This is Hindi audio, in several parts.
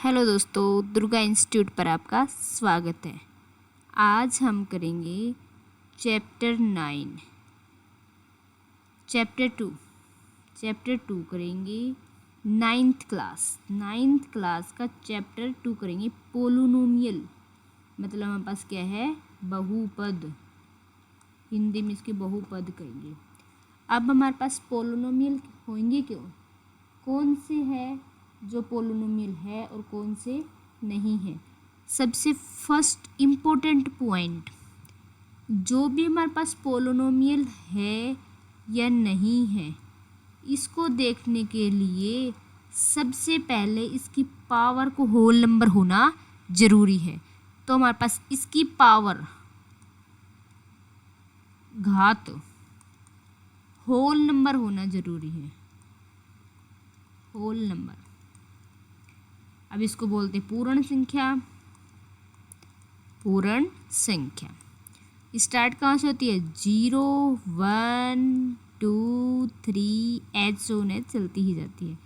हेलो दोस्तों, दुर्गा इंस्टीट्यूट पर आपका स्वागत है। आज हम करेंगे चैप्टर 9 चैप्टर टू करेंगे। नाइन्थ क्लास का चैप्टर 2 करेंगे। पोलिनोमियल मतलब हमारे पास क्या है, बहुपद। हिंदी में इसके बहुपद कहेंगे। अब हमारे पास पोलिनोमियल होंगे क्यों, कौन से है जो पोलिनोमियल है और कौन से नहीं है। सबसे फर्स्ट इम्पोर्टेंट पॉइंट, जो भी हमारे पास पोलिनोमियल है या नहीं है, इसको देखने के लिए सबसे पहले इसकी पावर को होल नंबर होना ज़रूरी है। तो हमारे पास इसकी पावर घात होल नंबर होना ज़रूरी है, होल नंबर। अब इसको बोलते पूर्ण संख्या। स्टार्ट कहाँ से होती है, 0 1 2 3 एच चलती ही जाती है।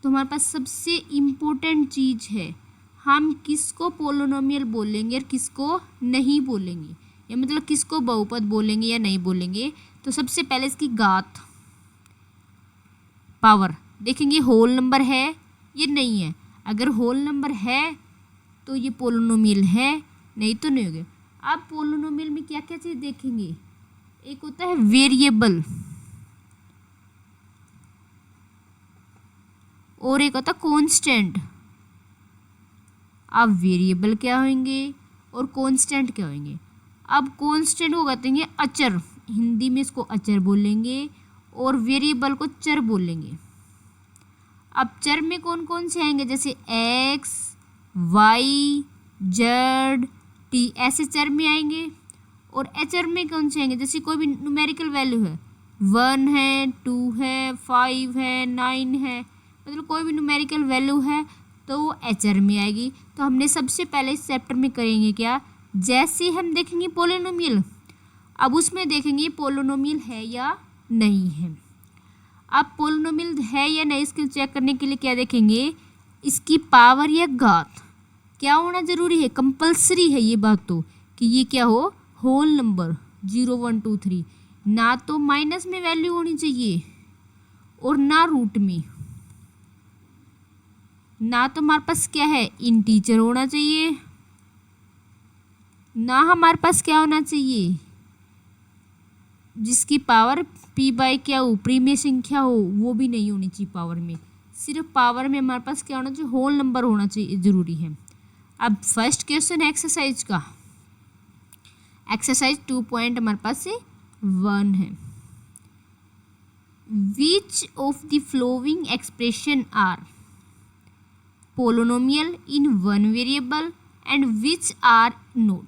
तो हमारे पास सबसे इम्पोर्टेंट चीज़ है, हम किसको पोलिनोमियल बोलेंगे और किसको नहीं बोलेंगे, या मतलब किसको बहुपद बोलेंगे या नहीं बोलेंगे। तो सबसे पहले इसकी घात पावर देखेंगे, होल नंबर है ये नहीं है। अगर होल नंबर है तो ये पोलिनोमियल है, नहीं तो नहीं होगा। अब पोलिनोमियल में क्या क्या चीज़ देखेंगे, एक होता है वेरिएबल और एक होता है कांस्टेंट। अब वेरिएबल क्या होंगे और कांस्टेंट क्या होंगे। अब कांस्टेंट को कहते हैं अचर, हिंदी में इसको अचर बोलेंगे, और वेरिएबल को चर बोलेंगे। अब चर में कौन कौन से आएंगे, जैसे एक्स वाई जेड टी, ऐसे चर में आएंगे। और अचर में कौन से आएंगे, जैसे कोई भी न्यूमेरिकल वैल्यू है, 1 है 2 है 5 है 9 है, मतलब कोई भी न्यूमेरिकल वैल्यू है तो वो अचर में आएगी। तो हमने सबसे पहले इस चैप्टर में करेंगे क्या, जैसे हम देखेंगे पोलिनोमियल, अब उसमें देखेंगे पोलिनोमियल है या नहीं है। अब पोलिनोमियल है या नहीं इसको चेक करने के लिए क्या देखेंगे, इसकी पावर या घात क्या होना ज़रूरी है, कंपलसरी है ये बात तो, कि ये क्या हो, होल नंबर 0 1 2 3, ना तो माइनस में वैल्यू होनी चाहिए और ना रूट में, ना तो हमारे पास क्या है इंटीजर होना चाहिए, ना हमारे पास क्या होना चाहिए जिसकी पावर p बाई क्या ऊपरी में संख्या हो, वो भी नहीं होनी चाहिए पावर में। सिर्फ पावर में हमारे पास क्या होना चाहिए, होल नंबर होना चाहिए, ज़रूरी है। अब फर्स्ट क्वेश्चन है एक्सरसाइज का, एक्सरसाइज 2 पॉइंट हमारे पास से 1 है। Which of the following expression are polynomial in one variable and which are not.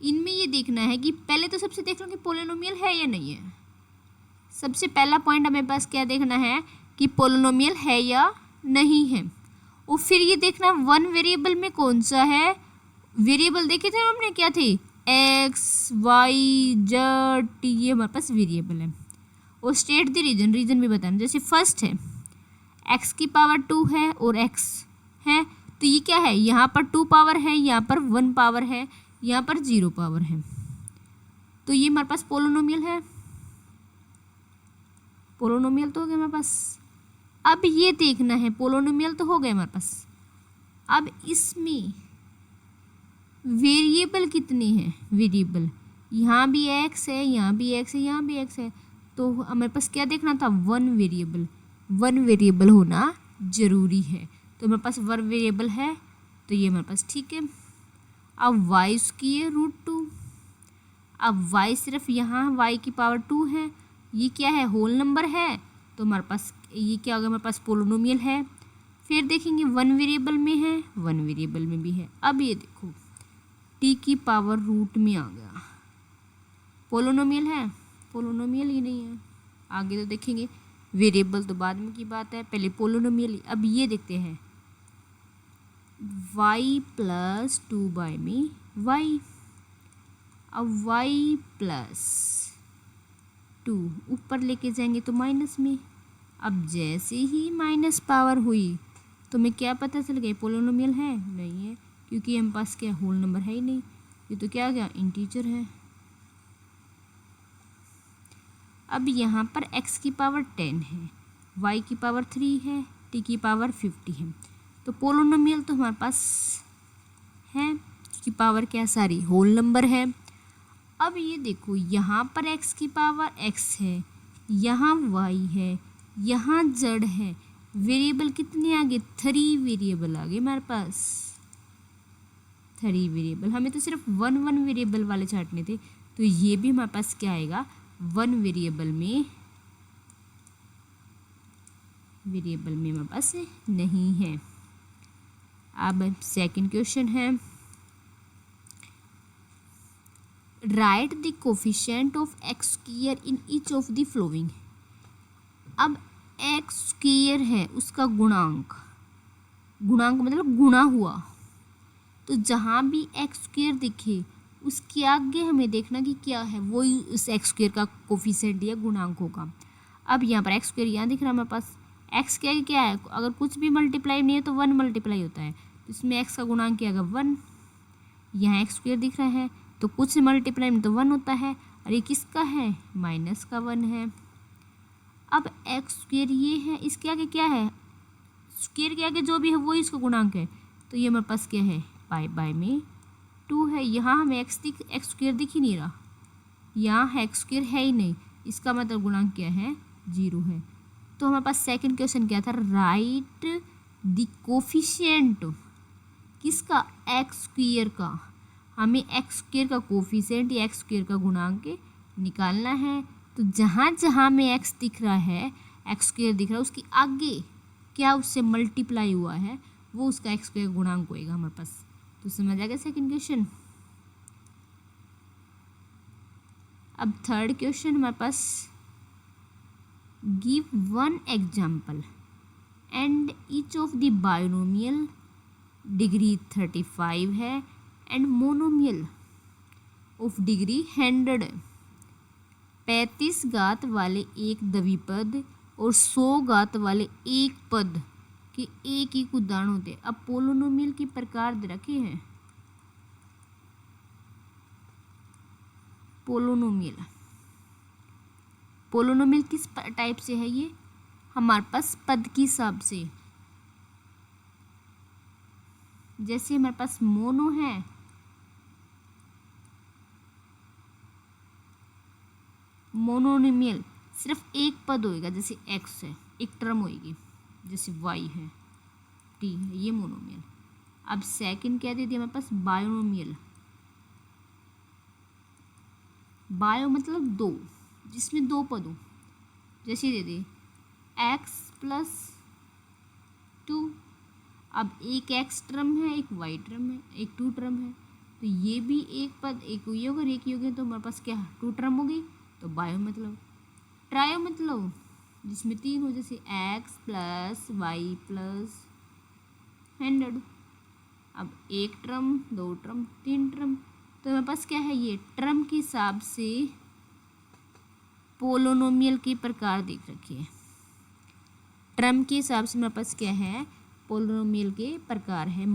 इनमें ये देखना है कि पहले तो सबसे देख लो कि पोलिनोमियल है या नहीं है। सबसे पहला पॉइंट हमें पास क्या देखना है कि पोलिनोमियल है या नहीं है, और फिर ये देखना वन वेरिएबल में कौन सा है। वेरिएबल देखे थे हमने क्या थे, एक्स वाई जेड टी, ये हमारे पास वेरिएबल है। और स्टेट द रीजन भी बताना, जैसे फर्स्ट है एक्स की पावर 2 है और एक्स है, तो ये क्या है, यहाँ पर 2 पावर है, यहाँ पर 1 पावर है, यहाँ पर 0 पावर है, तो ये हमारे पास पोलिनोमियल है। पोलिनोमियल तो हो गया हमारे पास। अब ये देखना है, पोलिनोमियल तो हो गया हमारे पास, अब इसमें वेरिएबल कितने हैं, वेरिएबल यहाँ भी एक्स है, यहाँ भी एक्स है, यहाँ भी एक्स है, तो हमारे पास क्या देखना था, वन वेरिएबल होना ज़रूरी है। तो हमारे पास वन वेरिएबल है, तो ये हमारे पास ठीक है। अब वाई उसकी है √2, अब वाई सिर्फ यहाँ वाई की पावर 2 है, ये क्या है, होल नंबर है, तो हमारे पास ये क्या होगा, हमारे पास पोलिनोमियल है। फिर देखेंगे वन वेरिएबल में है, वन वेरिएबल में भी है। अब ये देखो टी की पावर रूट में आ गया, पोलिनोमियल है, पोलिनोमियल ही नहीं है। आगे तो देखेंगे, वेरिएबल तो बाद में की बात है, पहले पोलिनोमियल। अब ये देखते हैं y प्लस 2 बाई में y, अब y प्लस 2 ऊपर लेके जाएंगे तो माइनस में। अब जैसे ही माइनस पावर हुई तो हमें क्या पता चल गया पोलिनोमियल है? नहीं है, क्योंकि हमारे पास क्या होल नंबर है ही नहीं, ये तो क्या आ गया इंटीजर है। अब यहाँ पर x की पावर 10 है, y की पावर 3 है, t की पावर 50 है, तो पोलिनोमियल तो हमारे पास है, इसकी पावर क्या सारी होल नंबर है। अब ये देखो यहाँ पर x की पावर x है, यहाँ y है, यहाँ z है, वेरिएबल कितने आगे? 3 वेरिएबल आगे हमारे पास, 3 वेरिएबल। हमें तो सिर्फ वन वेरिएबल वाले छांटने थे, तो ये भी हमारे पास क्या आएगा? 1 वेरिएबल में हमारे पास नहीं है। अब सेकंड क्वेश्चन है, right the coefficient of x square in each of the flowing. अब एक्स स्क्वायर है उसका गुणांक मतलब गुणा हुआ, तो जहाँ भी एक्स स्क्वायर दिखे उसके आगे हमें देखना कि क्या है, वही उस एक्स स्क्वायर का कोफिशिएंट या गुणांक होगा। अब यहाँ पर एक्स स्क्वायर यहाँ दिख रहा है हमारे पास, एक्स के आगे क्या है? अगर कुछ भी मल्टीप्लाई नहीं है तो 1 मल्टीप्लाई होता है, तो इसमें एक्स का गुणांक क्या आएगा? 1। यहाँ एक्स स्क्वायर दिख रहा है तो कुछ मल्टीप्लाई में तो 1 होता है, और ये किसका है? माइनस का 1 है। अब एक्स स्क्वायर ये है, इसके आगे क्या है? स्क्वायर के आगे जो भी है वही इसका गुणांक है, तो ये हमारे पास क्या है? पाई बाय में 2 है। यहाँ हमें एक्स स्क्वायर दिख ही नहीं रहा, यहाँ एक्स स्क्वायर है ही नहीं, इसका मतलब गुणांक क्या है? 0 है। तो हमारे पास सेकंड क्वेश्चन क्या था? राइट द कोफिशिएंट किसका? एक्स स्क्वायर का। हमें एक्स स्क्वायर का कोफिशिएंट या एक्स स्क्वायर का गुणांक निकालना है, तो जहाँ जहाँ में एक्स दिख रहा है, एक्स स्क्वायर दिख रहा है, उसके आगे क्या उससे मल्टीप्लाई हुआ है वो उसका एक्स स्क्वायर गुणांक होएगा हमारे पास। तो समझ आ गया सेकंड क्वेश्चन। अब थर्ड क्वेश्चन हमारे पास, give one example and each of the binomial degree 35 है एंड मोनोमियल ऑफ डिग्री 100 है। 35 घात वाले एक द्विपद और 100 घात वाले एक पद के एक ही उदाहरण होते हैं। अब पोलिनोमियल के प्रकार दे रखे हैं। पोलिनोमियल किस टाइप से है? ये हमारे पास पद के हिसाब से, जैसे हमारे पास मोनो है, मोनोमियल सिर्फ एक पद होएगा, जैसे x है, एक टर्म होएगी, जैसे y है, t है, ये मोनोमियल। अब सेकंड क्या दे दिया हमारे पास? बायोनोमियल। बायो मतलब 2, जिसमें 2 पद हो, जैसे दे दे x + 2। अब एक x टर्म है, एक y टर्म है, एक 2 टर्म है, तो ये भी एक पद, एक योग और एक योग है, तो हमारे पास क्या है? 2 टर्म हो गई। तो बायो मतलब। ट्रायो मतलब जिसमें 3 हो, जैसे x + y + 100। अब एक टर्म, 2 टर्म, 3 टर्म, तो हमारे पास क्या है? ये टर्म के हिसाब से पोलिनोमियल के प्रकार देख रखिए। टर्म के हिसाब से हमारे पास क्या है? पोलिनोमियल के प्रकार है।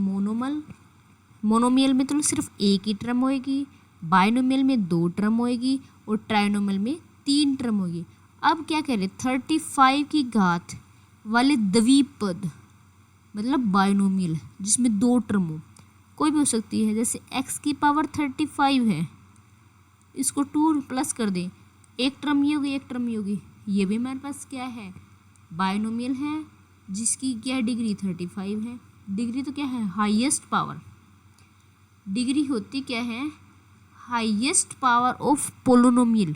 मोनोमियल में तो सिर्फ एक ही टर्म होएगी, बाइनोमियल में 2 टर्म होएगी, और ट्राइनोमियल में 3 टर्म होगी। अब क्या कह रहे? 35 की घात वाले द्विपद मतलब बाइनोमियल, जिसमें 2 टर्म हो, कोई भी हो सकती है। जैसे x की पावर 35 है, इसको 2 प्लस कर दें, एक टर्म ये होगी, एक टर्म ये होगी, ये भी हमारे पास क्या है? बाइनोमियल है, जिसकी क्या डिग्री 35 है। डिग्री तो क्या है? Highest power. डिग्री होती क्या है? Highest power of polynomial.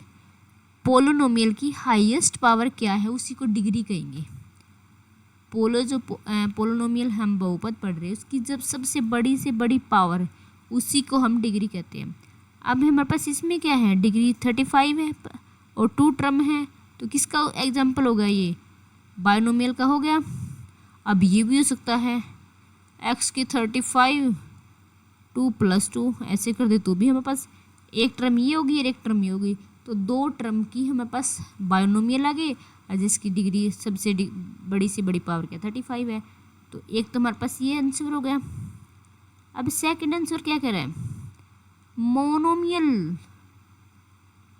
Polynomial की हाईएस्ट पावर क्या है? उसी को डिग्री कहेंगे। पोलिनोमियल हम बहुपद पढ़ रहे हैं, उसकी जब सबसे बड़ी से बड़ी पावर, उसी को हम डिग्री कहते हैं। अब हमारे पास इसमें क्या है? डिग्री 35 है और 2 टर्म है, तो किसका एग्जाम्पल होगा? ये बाइनोमियल का हो गया। अब ये भी हो सकता है x की 35 2 + 2 ऐसे कर दे, तो भी हमारे पास एक टर्म ये होगी और एक टर्म ये होगी, तो 2 टर्म की हमारे पास बाइनोमियल आ गए, और जिसकी डिग्री सबसे बड़ी से बड़ी पावर क्या? 35 है। तो एक तो हमारे पास ये आंसर हो गया। अब सेकंड आंसर क्या कह रहा है, मोनोमियल,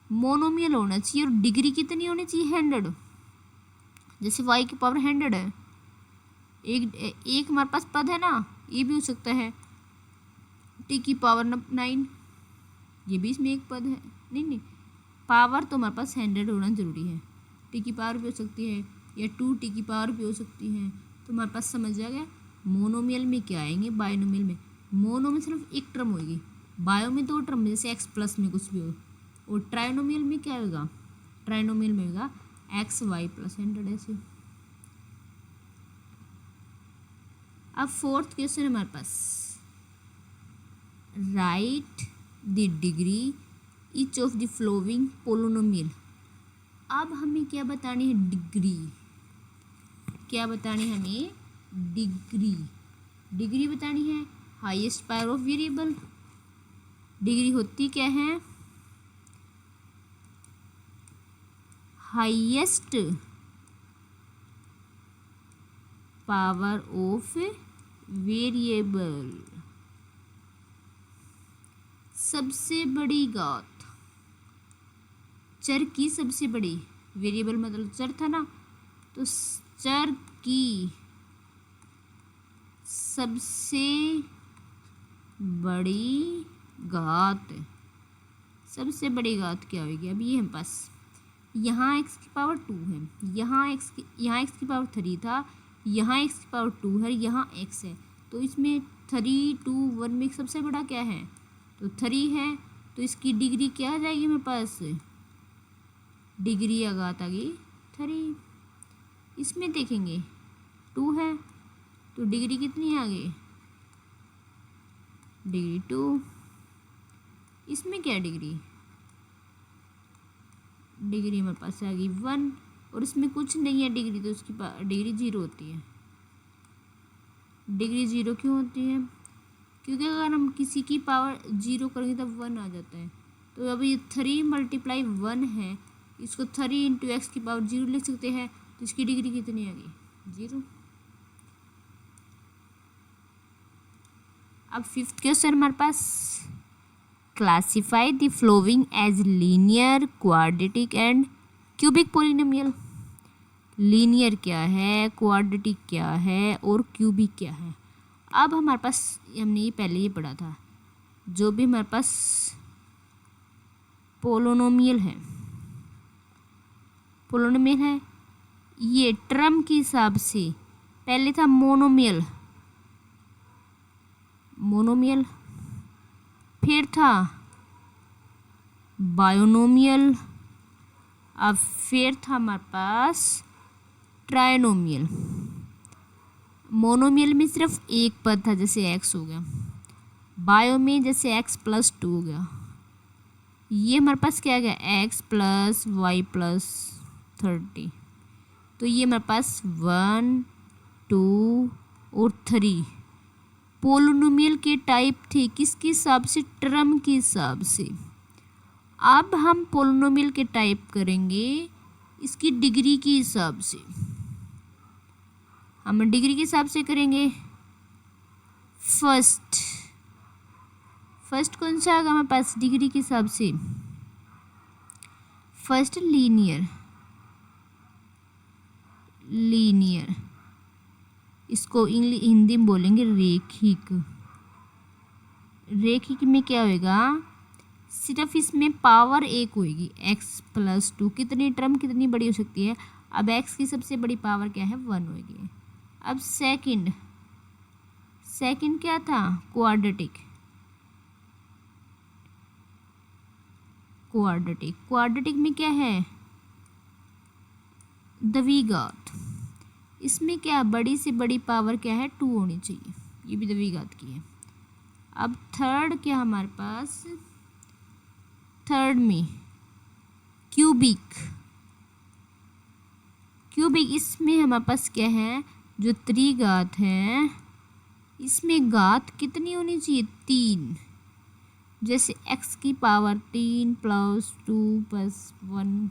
मोनोमियल होना चाहिए और डिग्री कितनी होनी चाहिए, 100। जैसे y की पावर 100 है, एक हमारे पास पद है ना, ये भी हो सकता है t की पावर 9, ये भी इसमें एक पद है। नहीं, पावर तो हमारे पास 100 होना ज़रूरी है। t की पावर भी हो सकती है या 2t की पावर भी हो सकती है। तो हमारे पास समझ आ गया मोनोमियल में क्या आएंगे, बायनोमियल में। मोनो में सिर्फ एक टर्म होगी, बायो में 2 टर्म, जैसे x प्लस में कुछ भी हो। और ट्राइनोमियल में क्या होगा, ट्राइनोमियल में होगा x y प्लस 100 ऐसे। अब फोर्थ क्वेश्चन हमारे पास, write the degree each of the following polynomial. अब हमें क्या बतानी है, डिग्री। क्या बतानी है हमें, डिग्री। डिग्री बतानी है highest power of variable. Degree होती क्या है, हाईएस्ट पावर ऑफ वेरिएबल, सबसे बड़ी घात, चर की सबसे बड़ी, वेरिएबल मतलब चर था ना, तो चर की सबसे बड़ी घात, सबसे बड़ी घात क्या होगी। अब ये हम पास यहाँ x की पावर 2 है, यहाँ x की पावर 3 था, यहाँ x की पावर 2 है, यहाँ x है। तो इसमें 3, 2, 1 में सबसे बड़ा क्या है, तो 3 है। तो इसकी डिग्री क्या आ जाएगी मेरे पास, डिग्री या घात आ गई 3। इसमें देखेंगे 2 है, तो डिग्री कितनी आ गई, डिग्री 2। इसमें क्या डिग्री, डिग्री हमारे पास आ गई 1, और इसमें कुछ नहीं है डिग्री, तो उसकी डिग्री 0 होती है। डिग्री 0 क्यों होती है, क्योंकि अगर हम किसी की पावर 0 करेंगे तब 1 आ जाता है। तो अब ये 3 × 1 है, इसको 3 × x की पावर 0 लिख सकते हैं। तो इसकी डिग्री कितनी आ गई, 0। अब फिफ्थ क्वेश्चन हमारे पास, classify the following as linear, quadratic and cubic polynomial. Linear क्या है, क्वाड्रेटिक क्या है और क्यूबिक क्या है। अब हमारे पास, हमने ये पहले ही पढ़ा था, जो भी हमारे पास पोलिनोमियल है, पोलिनोमियल है, ये टर्म के हिसाब से पहले था मोनोमियल, मोनोमियल, फिर था बायोनोमियल, अब फिर था हमारे पास ट्राइनोमियल। मोनोमियल में सिर्फ एक पद था, जैसे x हो गया। बायो में जैसे x + 2 हो गया। ये हमारे पास क्या आ गया, x + y + 30। तो ये हमारे पास 1, 2 और 3 पोलिनोमियल के टाइप थे, किसके हिसाब से, टर्म के हिसाब से। अब हम पोलिनोमियल के टाइप करेंगे इसकी डिग्री के हिसाब से, हम डिग्री के हिसाब से करेंगे। फर्स्ट कौन सा आएगा हमारे पास डिग्री के हिसाब से, फर्स्ट लीनियर, लीनियर, इसको हिंदी में बोलेंगे रेखिक। रेखिक में क्या होएगा, सिर्फ इसमें पावर 1 होएगी, x + 2। कितनी टर्म कितनी बड़ी हो सकती है, अब x की सबसे बड़ी पावर क्या है, 1 होएगी। अब सेकंड क्या था, क्वाड्रेटिक, क्वाड्रेटिक में क्या है, द्विघात। इसमें क्या, बड़ी से बड़ी पावर क्या है, 2 होनी चाहिए, ये भी द्विघात की है। अब थर्ड क्या हमारे पास, थर्ड में क्यूबिक, इसमें हमारे पास क्या है, जो त्रिघात है, इसमें घात कितनी होनी चाहिए, 3। जैसे x की पावर 3 + 2 + 1,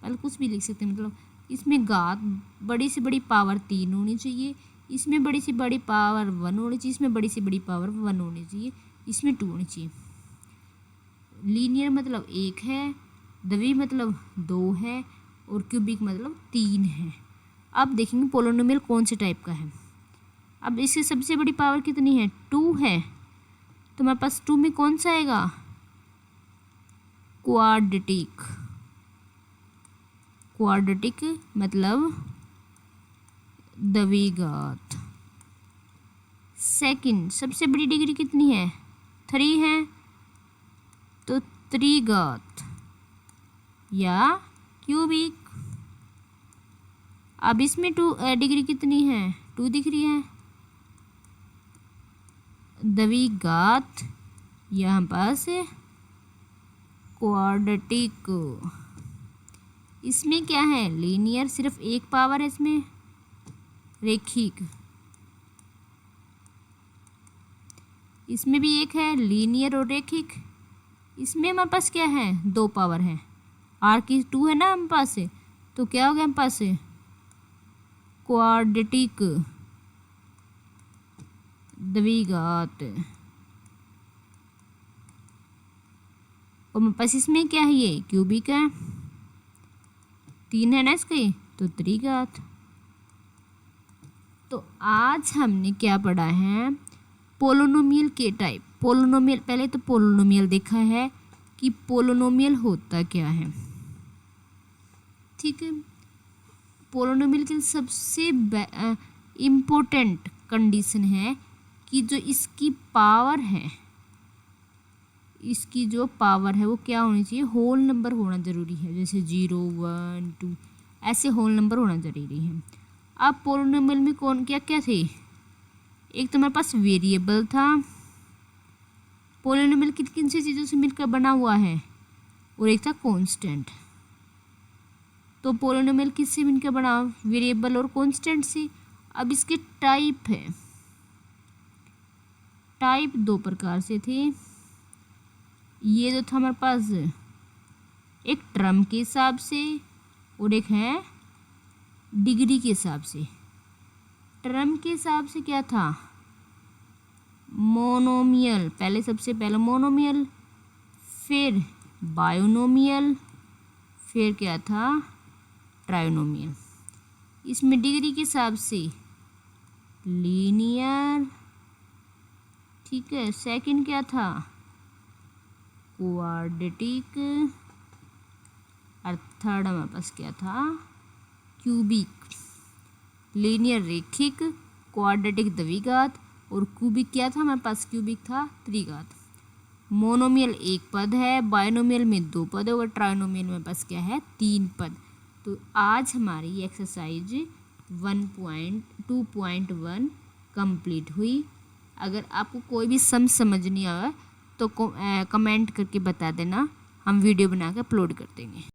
पहले कुछ भी लिख सकते हैं, मतलब इसमें घात बड़ी से बड़ी पावर 3 होनी चाहिए। इसमें बड़ी से बड़ी पावर 1 होनी चाहिए, इसमें बड़ी से बड़ी पावर 1 होनी चाहिए, इसमें 2 होनी चाहिए। लीनियर मतलब 1 है, द्विघात मतलब 2 है और क्यूबिक मतलब 3 है। अब देखेंगे पोलिनोमियल कौन से टाइप का है। अब इससे सबसे बड़ी पावर कितनी है, 2 है, तो हमारे पास 2 में कौन सा आएगा, क्वाड्रेटिक। क्वाड्रेटिक मतलब द्विघात। सेकंड सबसे बड़ी डिग्री कितनी है, 3 है, तो त्रिघात या क्यूबिक। अब इसमें 2 डिग्री कितनी है, 2 दिख रही है, द्विघात यहाँ पास क्वाड्रेटिक। इसमें क्या है, लीनियर सिर्फ एक पावर है, इसमें रेखिक, इसमें भी एक है, लीनियर और रेखिक। इसमें हमारे पास क्या है, 2 पावर है, आर की 2 है ना हमारे पास, तो क्या हो गया हमारे पास क्वाड्रेटिक द्विघात। और हमारे पास इसमें क्या है, ये क्यूबिक है, 3 है ना इसके, तो त्रिघात। तो आज हमने क्या पढ़ा है, पोलिनोमियल के टाइप। पोलिनोमियल, पहले तो पोलिनोमियल देखा है कि पोलिनोमियल होता क्या है, ठीक है। पोलिनोमियल के सबसे इम्पोर्टेंट कंडीशन है कि जो इसकी पावर है, इसकी जो पावर है वो क्या होनी चाहिए, होल नंबर होना ज़रूरी है, जैसे 0, 1, 2 ऐसे होल नंबर होना ज़रूरी है। अब पोलिनोमियल में कौन क्या क्या थे, एक तो हमारे पास वेरिएबल था, पोलिनोमियल किन किन सी चीज़ों से मिलकर बना हुआ है, और एक था कांस्टेंट। तो पोलिनोमियल किससे मिलकर बना, वेरिएबल और कांस्टेंट से। अब इसके टाइप है, टाइप 2 प्रकार से थे। ये जो था हमारे पास एक टर्म के हिसाब से और एक है डिग्री के हिसाब से। टर्म के हिसाब से क्या था, मोनोमियल, पहले सबसे पहले मोनोमियल, फिर बायोनोमियल, फिर क्या था ट्राइनोमियल। इसमें डिग्री के हिसाब से लीनियर, ठीक है। सेकंड क्या था, क्वाड्रेटिक, और थर्ड हमारे पास क्या था, क्यूबिक। लीनियर रेखिक, क्वाड्रेटिक द्विघात, और क्यूबिक क्या था हमारे पास, क्यूबिक था त्रिघात। मोनोमियल 1 पद है, बायनोमियल में 2 पद है, और ट्राइनोमियल में बस क्या है 3 पद। तो आज हमारी एक्सरसाइज 2.1 कंप्लीट हुई। अगर आपको कोई भी समझ नहीं आया तो कमेंट करके बता देना, हम वीडियो बना के अपलोड कर देंगे।